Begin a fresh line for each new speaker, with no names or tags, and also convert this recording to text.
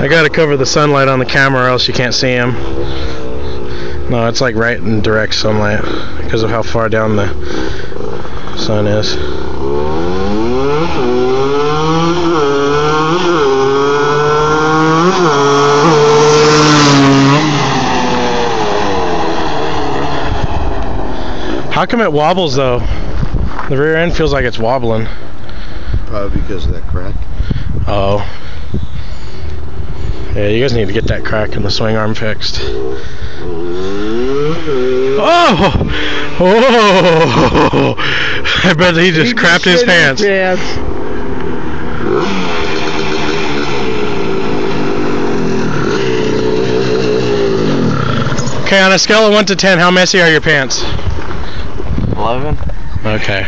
I gotta cover the sunlight on the camera or else you can't see him. No, it's like right in direct sunlight because of how far down the sun is. How come it wobbles though? The rear end feels like it's wobbling.
Probably because of that crack.
Oh. Yeah, you guys need to get that crack in the swing arm fixed. Oh! Oh! I bet he just crapped his pants. Okay, on a scale of 1 to 10, how messy are your pants?
11.
Okay.